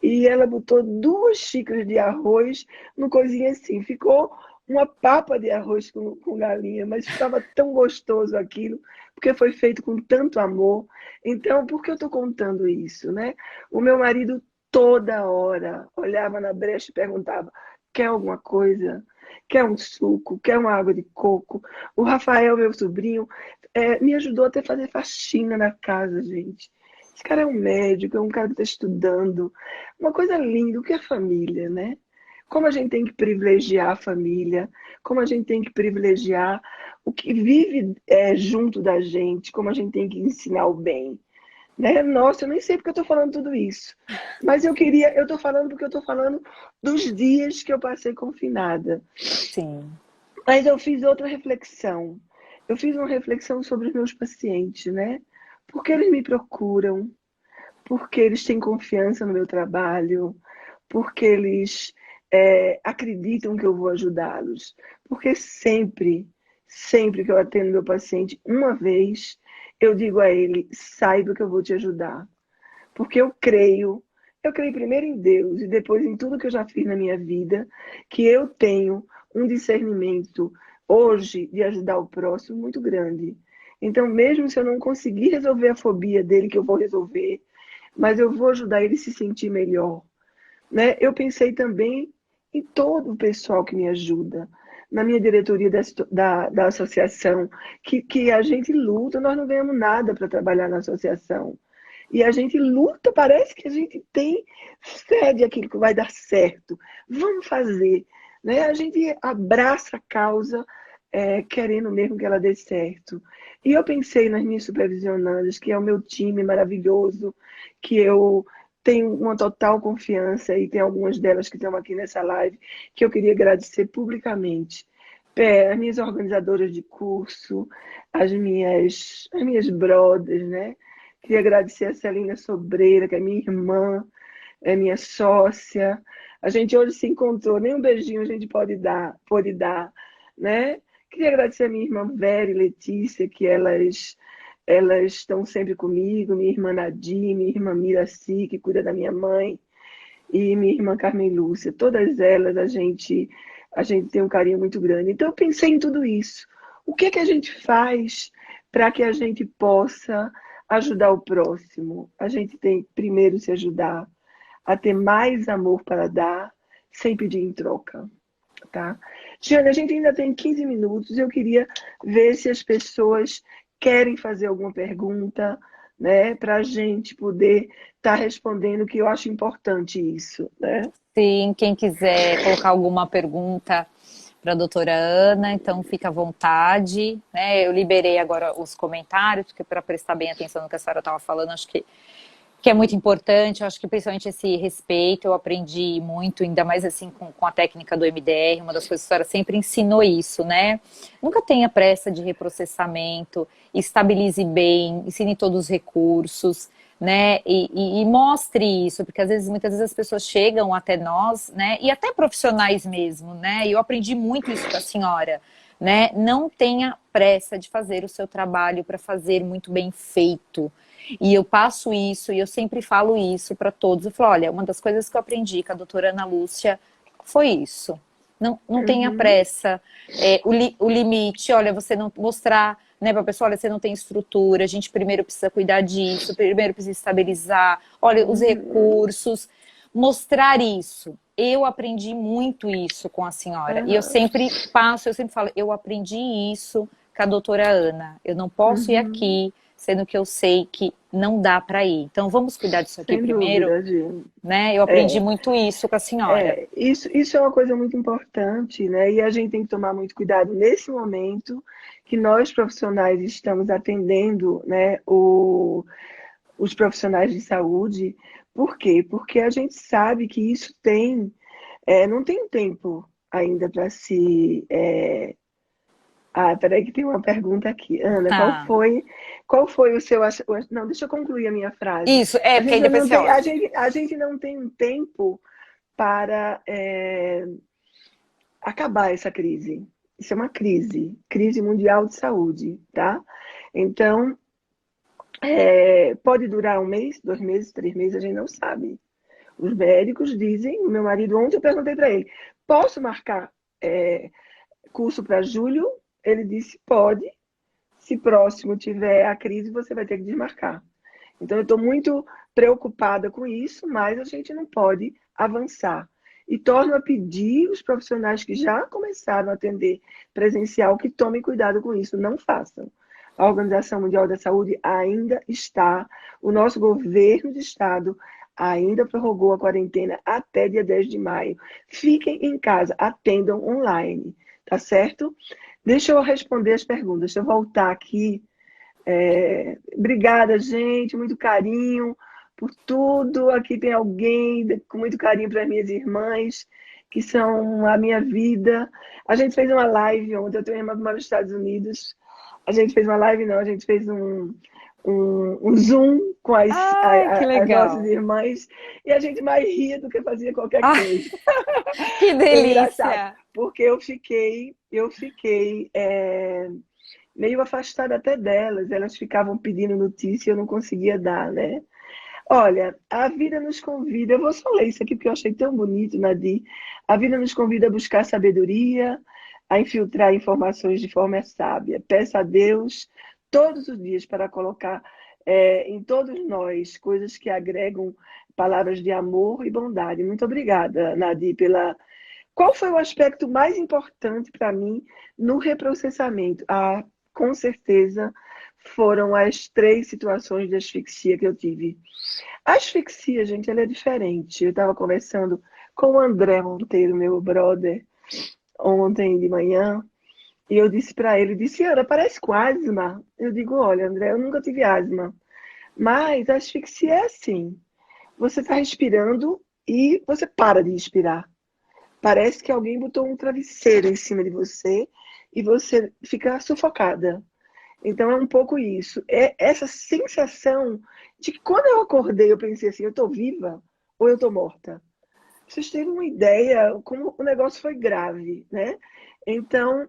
e ela botou 2 xícaras de arroz no coisinha assim. Ficou uma papa de arroz com galinha, mas estava tão gostoso aquilo, porque foi feito com tanto amor. Então, por que eu estou contando isso, né? O meu marido toda hora olhava na brecha e perguntava: quer alguma coisa? Quer um suco? Quer uma água de coco? O Rafael, meu sobrinho, me ajudou até a fazer faxina na casa, gente. Esse cara é um médico, é um cara que está estudando. Uma coisa linda, o que é família, né? Como a gente tem que privilegiar a família, como a gente tem que privilegiar o que vive junto da gente, como a gente tem que ensinar o bem. Né? Nossa, eu nem sei porque eu estou falando tudo isso. Mas eu estou falando porque eu estou falando dos dias que eu passei confinada. Sim. Mas eu fiz outra reflexão. Eu fiz uma reflexão sobre os meus pacientes, né? Por que eles me procuram? Porque eles têm confiança no meu trabalho? porque eles acreditam que eu vou ajudá-los. Porque sempre que eu atendo meu paciente, uma vez, eu digo a ele, saiba que eu vou te ajudar. Porque eu creio primeiro em Deus e depois em tudo que eu já fiz na minha vida, que eu tenho um discernimento hoje de ajudar o próximo muito grande. Então, mesmo se eu não conseguir resolver a fobia dele, que eu vou resolver, mas eu vou ajudar ele a se sentir melhor, né? Eu pensei também em todo o pessoal que me ajuda, na minha diretoria da associação, que a gente luta, nós não ganhamos nada para trabalhar na associação. E a gente luta, parece que a gente tem fé de aquilo que vai dar certo. Vamos fazer. Né? A gente abraça a causa, querendo mesmo que ela dê certo. E eu pensei nas minhas supervisionandas, que é o meu time maravilhoso, que eu tenho uma total confiança, e tem algumas delas que estão aqui nessa live, que eu queria agradecer publicamente. As minhas organizadoras de curso, as minhas brothers, né? Queria agradecer a Celina Sobreira, que é minha irmã, é minha sócia. A gente hoje se encontrou, nem um beijinho a gente pode dar, né? Queria agradecer a minha irmã Vera e Letícia, que elas estão sempre comigo, minha irmã Nadir, minha irmã Miraci, que cuida da minha mãe, e minha irmã Carmen Lúcia. Todas elas a gente tem um carinho muito grande. Então eu pensei em tudo isso. O que é que a gente faz para que a gente possa ajudar o próximo? A gente tem primeiro se ajudar, a ter mais amor para dar, sem pedir em troca, tá? Giane, a gente ainda tem 15 minutos, eu queria ver se as pessoas querem fazer alguma pergunta, né, para a gente poder estar respondendo, que eu acho importante isso, né? Sim, quem quiser colocar alguma pergunta para a doutora Ana, então fica à vontade, né? Eu liberei agora os comentários, porque para prestar bem atenção no que a senhora estava falando, acho que é muito importante. Eu acho que principalmente esse respeito, eu aprendi muito, ainda mais assim com a técnica do MDR, uma das coisas que a senhora sempre ensinou isso, né? Nunca tenha pressa de reprocessamento, estabilize bem, ensine todos os recursos, né? E mostre isso, porque às vezes, muitas vezes as pessoas chegam até nós, né? E até profissionais mesmo, né? E eu aprendi muito isso com a senhora, né? Não tenha pressa de fazer o seu trabalho para fazer muito bem feito. E eu passo isso, e eu sempre falo isso para todos. Eu falo, olha, uma das coisas que eu aprendi com a doutora Ana Lúcia foi isso. Não tenha pressa. O limite, olha, você não mostrar, né, para a pessoa, olha, você não tem estrutura, a gente primeiro precisa cuidar disso, primeiro precisa estabilizar, olha, os recursos, mostrar isso. Eu aprendi muito isso com a senhora. E eu sempre passo, eu sempre falo, eu aprendi isso com a doutora Ana. Eu não posso ir aqui, sendo que eu sei que não dá para ir. Então vamos cuidar disso aqui Sem primeiro, dúvida, Gi. né? Eu aprendi muito isso com a senhora. Isso é uma coisa muito importante, né? E a gente tem que tomar muito cuidado nesse momento que nós profissionais estamos atendendo, né, os profissionais de saúde. Por quê? Porque a gente sabe que isso não tem tempo ainda para se. Peraí que tem uma pergunta aqui. Ana, Ah, qual foi o seu... Não, deixa eu concluir a minha frase. isso, A porque gente aí ainda depois não você tem, olha. a gente não tem um tempo para acabar essa crise. Isso é uma crise mundial de saúde, tá? Então, pode durar um mês, 2 meses, 3 meses, a gente não sabe. Os médicos dizem, o meu marido ontem eu perguntei para ele, posso marcar curso para julho? Ele disse, pode. Se próximo tiver a crise, você vai ter que desmarcar. Então, eu estou muito preocupada com isso, mas a gente não pode avançar. E torno a pedir os profissionais que já começaram a atender presencial que tomem cuidado com isso, não façam. A Organização Mundial da Saúde ainda está, o nosso governo de estado ainda prorrogou a quarentena até dia 10 de maio. Fiquem em casa, atendam online, tá certo? Deixa eu responder as perguntas, deixa eu voltar aqui. Obrigada, gente, muito carinho por tudo. Aqui tem alguém com muito carinho para as minhas irmãs, que são a minha vida. A gente fez uma live ontem, eu tenho uma irmã que mora nos Estados Unidos. A gente fez uma live, não, a gente fez um Zoom com Ai, que as nossas legal. irmãs e a gente mais ria do que fazia qualquer Ai, coisa. que Foi engraçado, delícia. porque eu fiquei meio afastada até delas. Elas ficavam pedindo notícia e eu não conseguia dar, né? Olha, a vida nos convida, eu vou só ler isso aqui porque eu achei tão bonito, Nadir. A vida nos convida a buscar sabedoria, a infiltrar informações de forma sábia. Peça a Deus todos os dias para colocar em todos nós coisas que agregam palavras de amor e bondade. Muito obrigada, Nadir, pela. Qual foi o aspecto mais importante para mim no reprocessamento? Ah, com certeza foram as 3 situações de asfixia que eu tive. A asfixia, gente, ela é diferente. Eu estava conversando com o André Monteiro, meu brother, ontem de manhã, e eu disse para ele, disse, Ana, parece com asma. Eu digo, olha, André, eu nunca tive asma, mas a asfixia é assim. Você está respirando e você para de respirar. Parece que alguém botou um travesseiro em cima de você e você fica sufocada. Então é um pouco isso. É essa sensação de que quando eu acordei, eu pensei assim, eu estou viva ou eu estou morta? Vocês terem uma ideia como o negócio foi grave, né? Então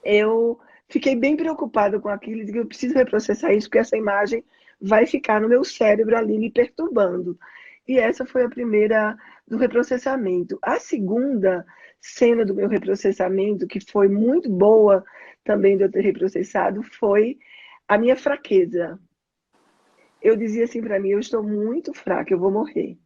eu fiquei bem preocupada com aquilo, de que eu preciso reprocessar isso, porque essa imagem vai ficar no meu cérebro ali me perturbando. E essa foi a primeira do reprocessamento. A segunda cena do meu reprocessamento, que foi muito boa também de eu ter reprocessado, foi a minha fraqueza. Eu dizia assim para mim, eu estou muito fraca, eu vou morrer.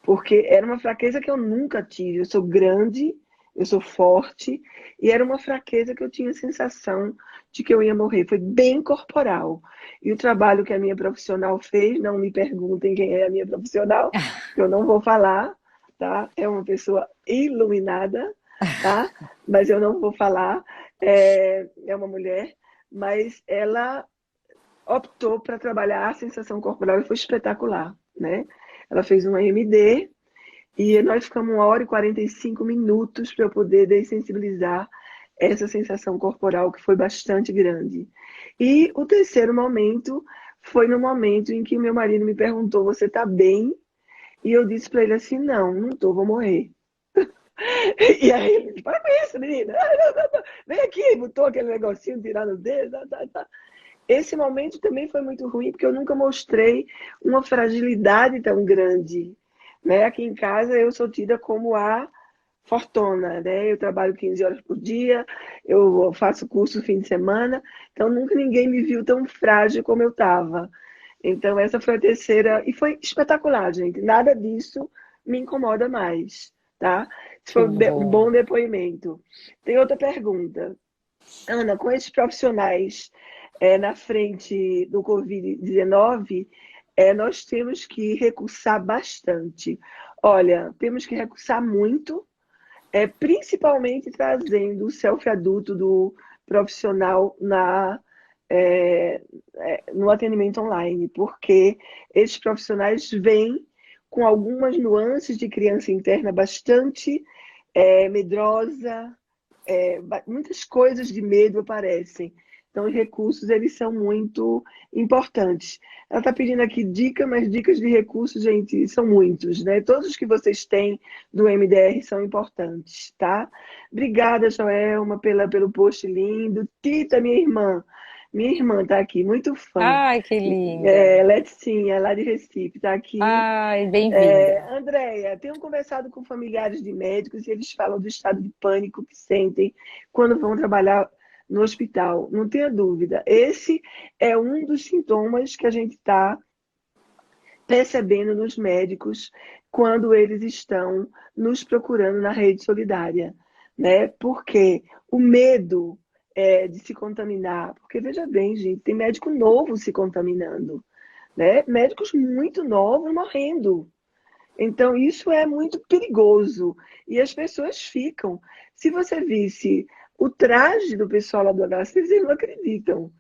Porque era uma fraqueza que eu nunca tive. Eu sou grande, eu sou forte, e era uma fraqueza que eu tinha a sensação de que eu ia morrer. Foi bem corporal. E o trabalho que a minha profissional fez, não me perguntem quem é a minha profissional, que eu não vou falar, tá? É uma pessoa iluminada, tá? Mas eu não vou falar. É uma mulher, mas ela optou para trabalhar a sensação corporal e foi espetacular, né? Ela fez um EMD e nós ficamos 1h e 45 minutos para eu poder dessensibilizar essa sensação corporal que foi bastante grande. E o terceiro momento foi no momento em que o meu marido me perguntou: Você está bem? E eu disse para ele assim: Não, não estou, vou morrer. E aí ele disse: Para com isso, menina, vem aqui, botou aquele negocinho, tirar no dedo, tá, tá, tá. Esse momento também foi muito ruim, porque eu nunca mostrei uma fragilidade tão grande, né? Aqui em casa eu sou tida como a fortuna, né? Eu trabalho 15 horas por dia, eu faço curso no fim de semana, então nunca ninguém me viu tão frágil como eu estava. Então essa foi a terceira, e foi espetacular, gente. Nada disso me incomoda mais, tá? Esse Que foi um bom. bom depoimento. Tem outra pergunta. Ana, com esses profissionais na frente do Covid-19, nós temos que recursar bastante. Olha, temos que recursar muito, principalmente trazendo o self-adulto do profissional no atendimento online, porque esses profissionais vêm com algumas nuances de criança interna bastante medrosa, muitas coisas de medo aparecem. Então, os recursos, eles são muito importantes. Ela está pedindo aqui dica, mas dicas de recursos, gente, são muitos, né? Todos os que vocês têm do MDR são importantes, tá? Obrigada, Joelma, pelo post lindo. Tita, minha irmã está aqui, muito fã. Ai, que linda. Letinha, lá de Recife, está aqui. Ai, bem-vinda. Andréia, tenho conversado com familiares de médicos e eles falam do estado de pânico que sentem quando vão trabalhar no hospital. Não tenha dúvida. Esse é um dos sintomas que a gente está percebendo nos médicos quando eles estão nos procurando na rede solidária, né? Porque o medo de se contaminar, porque veja bem, gente, tem médico novo se contaminando, né? Médicos muito novos morrendo. Então, isso é muito perigoso. E as pessoas ficam. Se você visse o traje do pessoal lá do HC, vocês não acreditam.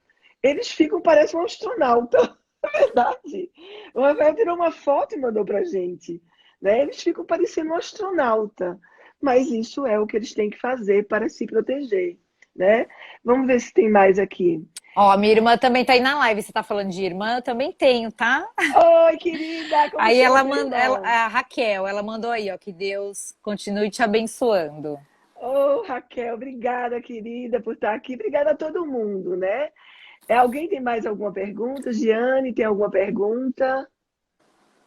Eles ficam, parecem um astronauta. É verdade. O Rafael tirou uma foto e mandou pra gente. Né? Eles ficam parecendo um astronauta. Mas isso é o que eles têm que fazer para se proteger. Né? Vamos ver se tem mais aqui. Ó, a minha irmã também tá aí na live. Você tá falando de irmã? Eu também tenho, tá? Oi, querida, como Aí chama ela teu manda, irmão? a Raquel, ela mandou aí, ó, que Deus continue te abençoando. Ô, Raquel, obrigada, querida, por estar aqui. Obrigada a todo mundo, né? Alguém tem mais alguma pergunta? Giane, tem alguma pergunta?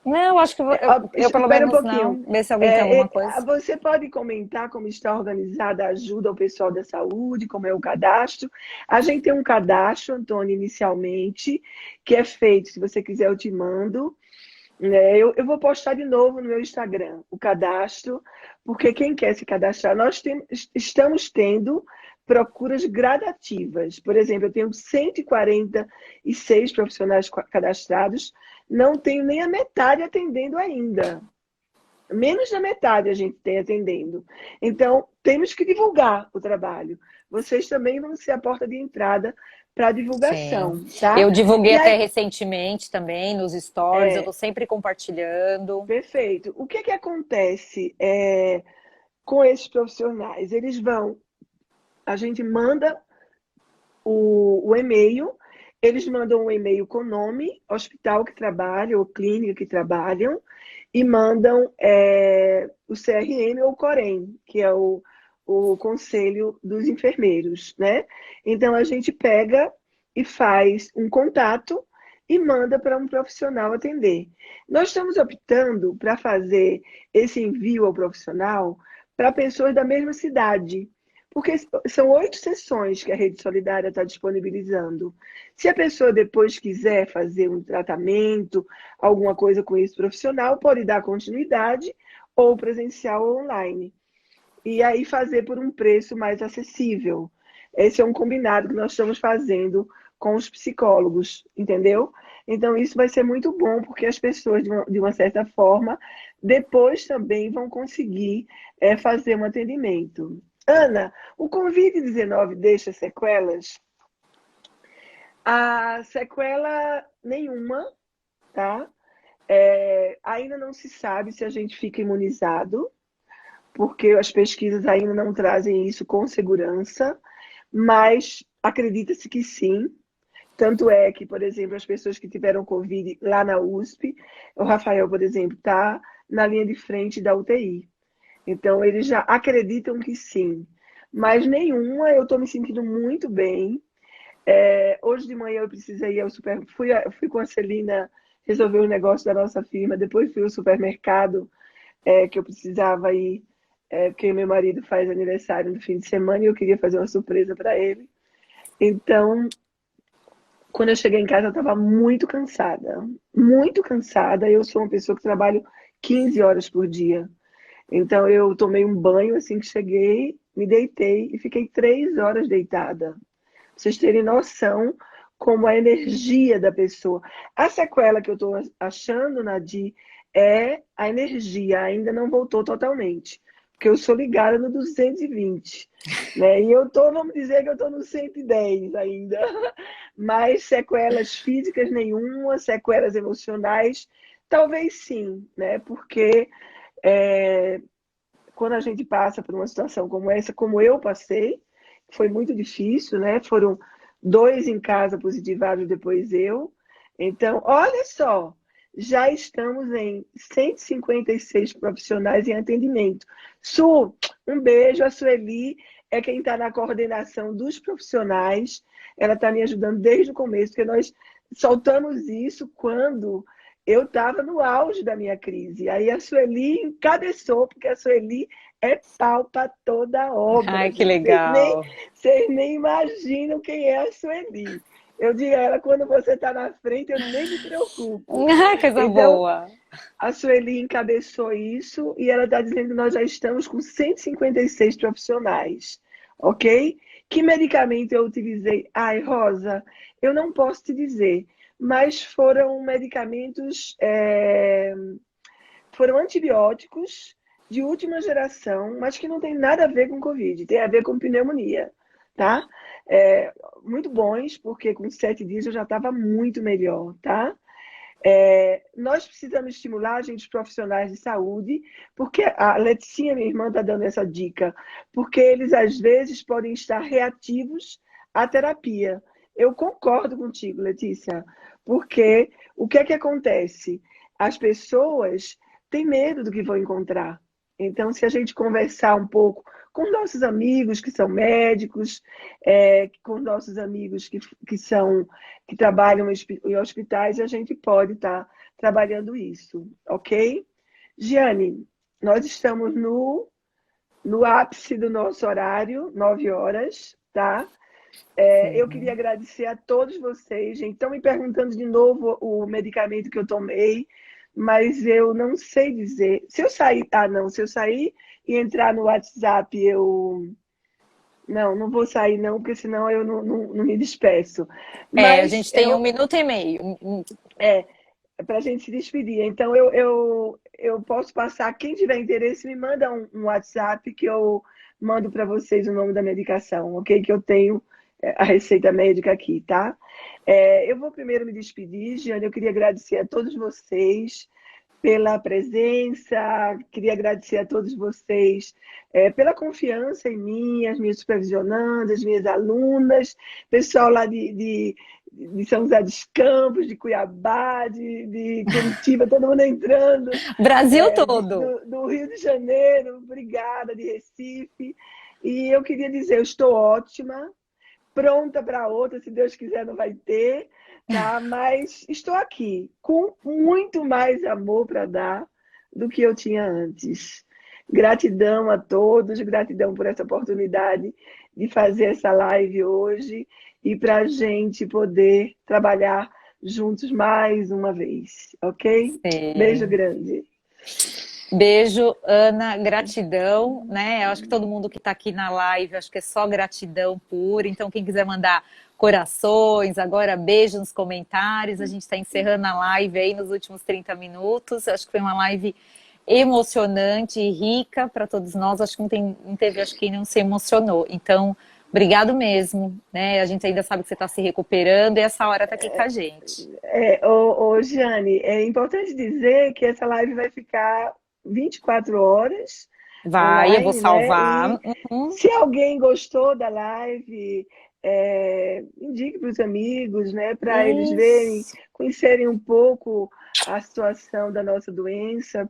Não, acho que eu pelo Espera um menos pouquinho. não. Ver se alguém tem alguma coisa. Você pode comentar como está organizada a ajuda ao pessoal da saúde, como é o cadastro? A gente tem um cadastro, Antônio, inicialmente, que é feito, se você quiser, eu te mando. Eu vou postar de novo no meu Instagram o cadastro, porque quem quer se cadastrar, estamos tendo procuras gradativas. Por exemplo, eu tenho 146 profissionais cadastrados, não tenho nem a metade atendendo ainda. Menos da metade a gente tem atendendo. Então, temos que divulgar o trabalho. Vocês também vão ser a porta de entrada para a Sim. divulgação, tá? Eu divulguei E até aí, recentemente também nos stories, eu tô sempre compartilhando. perfeito. O que acontece com esses profissionais? A gente manda o e-mail, eles mandam um e-mail com nome, hospital que trabalham, ou clínica que trabalham, e mandam o CRM ou Corém, que é o Conselho dos Enfermeiros, né? Então a gente pega e faz um contato e manda para um profissional atender. Nós estamos optando para fazer esse envio ao profissional para pessoas da mesma cidade, porque são 8 sessões que a Rede Solidária está disponibilizando. Se a pessoa depois quiser fazer um tratamento, alguma coisa com esse profissional, pode dar continuidade ou presencial ou online. E aí fazer por um preço mais acessível. Esse é um combinado que nós estamos fazendo com os psicólogos, entendeu? Então isso vai ser muito bom, porque as pessoas, de uma certa forma, depois também vão conseguir fazer um atendimento. Ana, o Covid-19 deixa sequelas? A sequela nenhuma, tá? Ainda não se sabe se a gente fica imunizado, porque as pesquisas ainda não trazem isso com segurança, mas acredita-se que sim. Tanto é que, por exemplo, as pessoas que tiveram Covid lá na USP, o Rafael, por exemplo, está na linha de frente da UTI. Então, eles já acreditam que sim. Mas nenhuma, eu estou me sentindo muito bem. Hoje de manhã eu precisei ir ao supermercado. Fui com a Celina resolver o negócio da nossa firma. Depois fui ao supermercado, que eu precisava ir, porque meu marido faz aniversário no fim de semana e eu queria fazer uma surpresa para ele. Então, quando eu cheguei em casa, eu estava muito cansada. Muito cansada. Eu sou uma pessoa que trabalho 15 horas por dia. Então, eu tomei um banho assim que cheguei, me deitei e fiquei 3 horas deitada. Pra vocês terem noção como a energia da pessoa. A sequela que eu estou achando, Nadir, é a energia. Ainda não voltou totalmente. Porque eu sou ligada no 220, né? E eu tô, vamos dizer que eu estou no 110 ainda. Mas sequelas físicas nenhuma, sequelas emocionais, talvez sim, né? Porque é, quando a gente passa por uma situação como essa, como eu passei, foi muito difícil, né? Foram 2 em casa positivados, depois eu. Então, olha só, já estamos em 156 profissionais em atendimento. Su, um beijo. A Sueli é quem está na coordenação dos profissionais. Ela está me ajudando desde o começo, porque nós soltamos isso quando eu estava no auge da minha crise. Aí a Sueli encabeçou, porque a Sueli é pau para toda obra, Ai, que gente. legal. Vocês nem imaginam quem é a Sueli. Eu digo a ela, quando você está na frente, eu nem me preocupo. Ai, coisa Então, boa. a Sueli encabeçou isso e ela está dizendo que nós já estamos com 156 profissionais, ok? Que medicamento eu utilizei? Ai, Rosa, eu não posso te dizer, mas foram medicamentos, foram antibióticos de última geração, mas que não tem nada a ver com Covid, tem a ver com pneumonia, tá? Muito bons, porque com 7 dias eu já estava muito melhor, tá? Nós precisamos estimular agentes profissionais de saúde, porque a Leticinha, minha irmã, está dando essa dica, porque eles às vezes podem estar reativos à terapia. Eu concordo contigo, Letícia, porque o que é que acontece? As pessoas têm medo do que vão encontrar. Então, se a gente conversar um pouco com nossos amigos que são médicos, com nossos amigos que trabalham em hospitais, a gente pode estar trabalhando isso, ok? Giane, nós estamos no ápice do nosso horário, 9 horas, tá? Eu queria agradecer a todos vocês, gente. Estão me perguntando de novo o medicamento que eu tomei, mas eu não sei dizer. Se eu sair, não, se eu sair e entrar no WhatsApp, eu. Não vou sair, não, porque senão eu não me despeço. A Mas gente tem 1 minuto e meio. para a gente se despedir. Então, eu posso passar. Quem tiver interesse, me manda um WhatsApp que eu mando para vocês o nome da medicação, ok? Que eu tenho a receita médica aqui, tá? Eu vou primeiro me despedir, Giane. Eu queria agradecer a todos vocês pela presença, queria agradecer a todos vocês pela confiança em mim, as minhas supervisionandas, as minhas alunas, pessoal lá de São José dos Campos, de Cuiabá, de Curitiba, todo mundo entrando, Brasil todo. do Rio de Janeiro, obrigada, de Recife. E eu queria dizer, eu estou ótima, pronta para outra, se Deus quiser não vai ter, tá? Mas estou aqui com muito mais amor para dar do que eu tinha antes. Gratidão a todos, gratidão por essa oportunidade de fazer essa live hoje e para a gente poder trabalhar juntos mais uma vez, ok? Beijo grande. Beijo, Ana, gratidão, né? Eu acho que todo mundo que está aqui na live, acho que é só gratidão pura. Então, quem quiser mandar corações, agora beijo nos comentários. A gente está encerrando a live aí nos últimos 30 minutos. Acho que foi uma live emocionante e rica para todos nós. Acho que não teve, acho que quem não se emocionou. Então, obrigado mesmo, né? A gente ainda sabe que você está se recuperando e essa hora está aqui com a gente. Giane, é importante dizer que essa live vai ficar 24 horas Vai, eu vou online, né? salvar. E se alguém gostou da live, indique para os amigos, né? Para eles verem, conhecerem um pouco a situação da nossa doença,